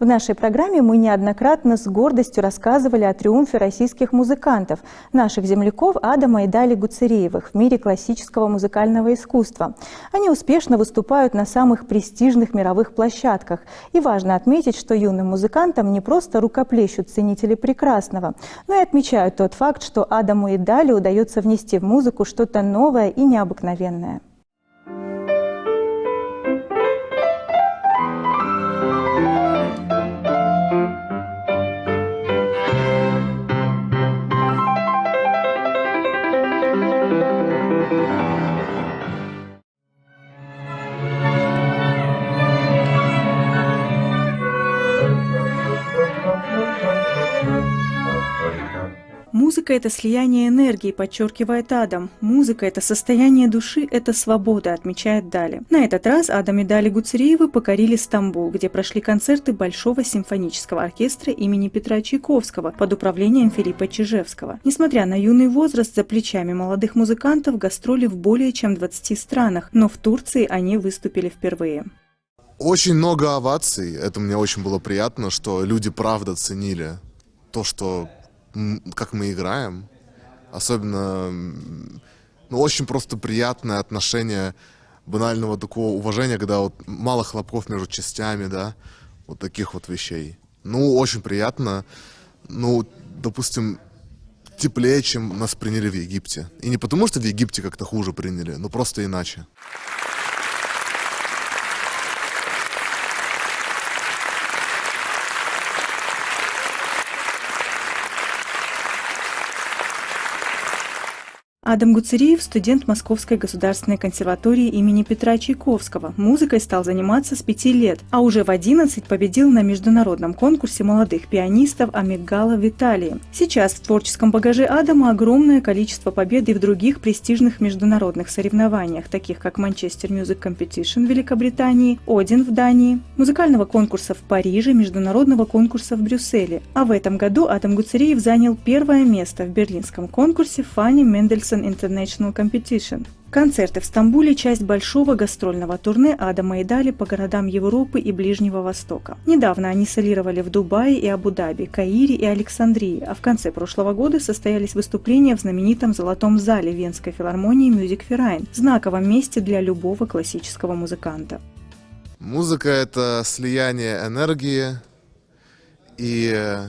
В нашей программе мы неоднократно с гордостью рассказывали о триумфе российских музыкантов, наших земляков Адама и Дали Гуцериевых в мире классического музыкального искусства. Они успешно выступают на самых престижных мировых площадках. И важно отметить, что юным музыкантам не просто рукоплещут ценители прекрасного, но и отмечают тот факт, что Адаму и Дали удается внести в музыку что-то новое и необыкновенное. Музыка – это слияние энергии, подчеркивает Адам. Музыка – это состояние души, это свобода, отмечает Дали. На этот раз Адам и Дали Гуцериевы покорили Стамбул, где прошли концерты Большого симфонического оркестра имени Петра Чайковского под управлением Филиппа Чижевского. Несмотря на юный возраст, за плечами молодых музыкантов гастроли в более чем 20 странах, но в Турции они выступили впервые. Очень много оваций, это мне очень было приятно, что люди правда ценили то, что как мы играем, особенно, очень просто приятное отношение банального такого уважения, когда вот мало хлопков между частями, да, вот таких вот вещей. Очень приятно, допустим, теплее, чем нас приняли в Египте. И не потому, что в Египте как-то хуже приняли, но просто иначе. Адам Гуцериев – студент Московской государственной консерватории имени Петра Чайковского. Музыкой стал заниматься с 5 лет, а уже в 11 победил на международном конкурсе молодых пианистов Амигдала в Италии. Сейчас в творческом багаже Адама огромное количество побед и в других престижных международных соревнованиях, таких как Manchester Music Competition в Великобритании, Один в Дании, музыкального конкурса в Париже, международного конкурса в Брюсселе. А в этом году Адам Гуцериев занял первое место в берлинском конкурсе Фанни Мендельсон International Competition. Концерты в Стамбуле – часть большого гастрольного турне Адама и Дали по городам Европы и Ближнего Востока. Недавно они солировали в Дубае и Абу-Даби, Каире и Александрии, а в конце прошлого года состоялись выступления в знаменитом Золотом зале Венской филармонии Musikverein, знаковом месте для любого классического музыканта. Музыка – это слияние энергии и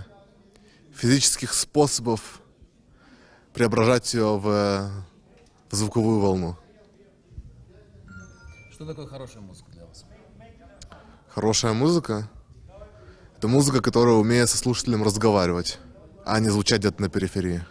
физических способов преображать ее в звуковую волну. Что такое хорошая музыка для вас? Хорошая музыка – это музыка, которая умеет со слушателем разговаривать, а не звучать где-то на периферии.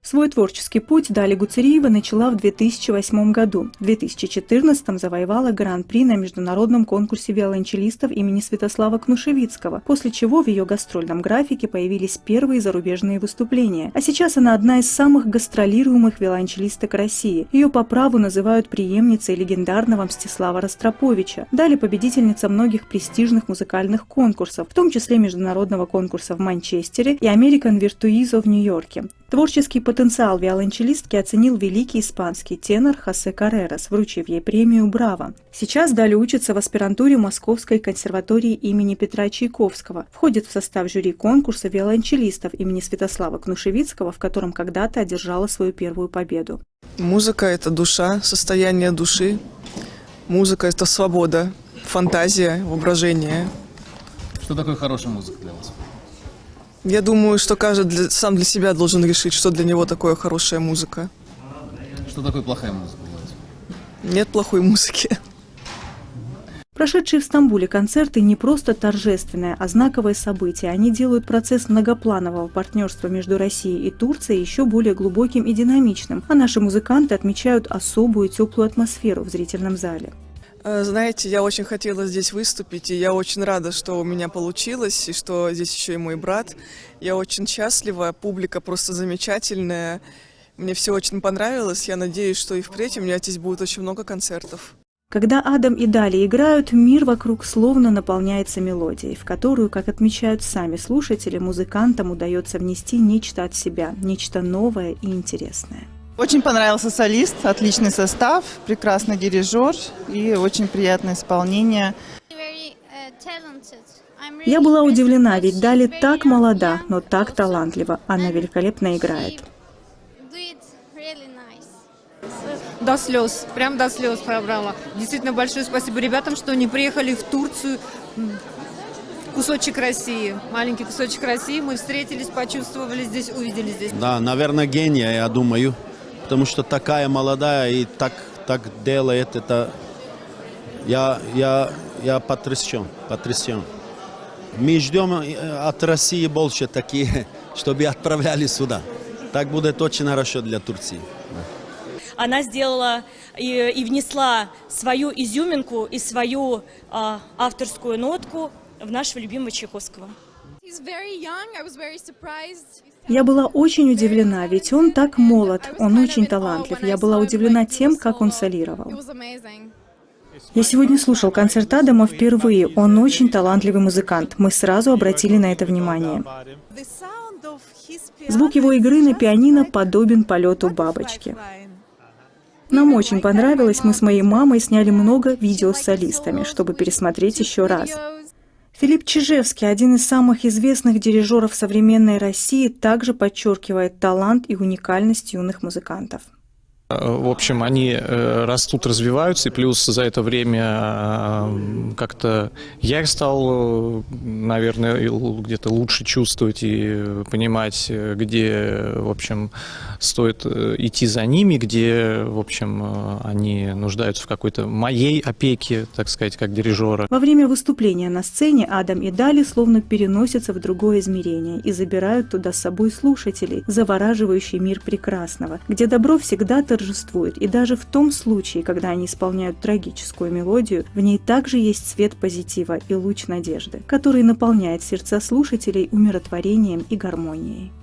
Свой творческий путь Дали Гуцериева начала в 2008 году. В 2014 завоевала гран-при на международном конкурсе виолончелистов имени Святослава Кнушевицкого, после чего в ее гастрольном графике появились первые зарубежные выступления. А сейчас она одна из самых гастролируемых виолончелисток России. Ее по праву называют преемницей легендарного Мстислава Ростроповича. Дали победительница многих престижных музыкальных конкурсов, в том числе международного конкурса в Манчестере и American Virtuoso в Нью-Йорке. Творческий потенциал виолончелистки оценил великий испанский тенор Хосе Каррерас, вручив ей премию «Браво». Сейчас Дали учится в аспирантуре Московской консерватории имени Петра Чайковского, входит в состав жюри конкурса виолончелистов имени Святослава Кнушевицкого, в котором когда-то одержала свою первую победу. Музыка – это душа, состояние души. Музыка – это свобода, фантазия, воображение. Что такое хорошая музыка для вас? Я думаю, что каждый сам для себя должен решить, что для него такое хорошая музыка. Что такое плохая музыка для вас? Нет плохой музыки. Прошедшие в Стамбуле концерты не просто торжественное, а знаковое событие. Они делают процесс многопланового партнерства между Россией и Турцией еще более глубоким и динамичным, а наши музыканты отмечают особую теплую атмосферу в зрительном зале. Знаете, я очень хотела здесь выступить, и я очень рада, что у меня получилось, и что здесь еще и мой брат. Я очень счастлива, публика просто замечательная. Мне все очень понравилось. Я надеюсь, что и впредь у меня здесь будет очень много концертов. Когда Адам и Дали играют, мир вокруг словно наполняется мелодией, в которую, как отмечают сами слушатели, музыкантам удается внести нечто от себя, нечто новое и интересное. Очень понравился солист, отличный состав, прекрасный дирижер и очень приятное исполнение. Я была удивлена, ведь Дали так молода, но так талантлива. Она великолепно играет. До слез, прям до слез программа. Действительно большое спасибо ребятам, что они приехали в Турцию. Кусочек России, маленький кусочек России. Мы встретились, почувствовали здесь, увидели здесь. Да, наверное, гения, я думаю. Потому что такая молодая и так делает это. Я потрясен. Мы ждем от России больше такие, чтобы отправляли сюда. Так будет очень хорошо для Турции. Она сделала и внесла свою изюминку и свою авторскую нотку в нашего любимого Чайковского. Я была очень удивлена, ведь он так молод, он очень талантлив. Я была удивлена тем, как он солировал. Я сегодня слушал концерт Адама впервые. Он очень талантливый музыкант. Мы сразу обратили на это внимание. Звук его игры на пианино подобен полету бабочки. Нам очень понравилось. Мы с моей мамой сняли много видео с солистами, чтобы пересмотреть еще раз. Филипп Чижевский, один из самых известных дирижеров современной России, также подчеркивает талант и уникальность юных музыкантов. В общем, они растут, развиваются, и плюс за это время как-то я стал, наверное, где-то лучше чувствовать и понимать, где, в общем, стоит идти за ними, где, в общем, они нуждаются в какой-то моей опеке, так сказать, как дирижера. Во время выступления на сцене Адам и Дали словно переносятся в другое измерение и забирают туда с собой слушателей, завораживающий мир прекрасного, где добро всегда торжествует, и даже в том случае, когда они исполняют трагическую мелодию, в ней также есть свет позитива и луч надежды, который наполняет сердца слушателей умиротворением и гармонией.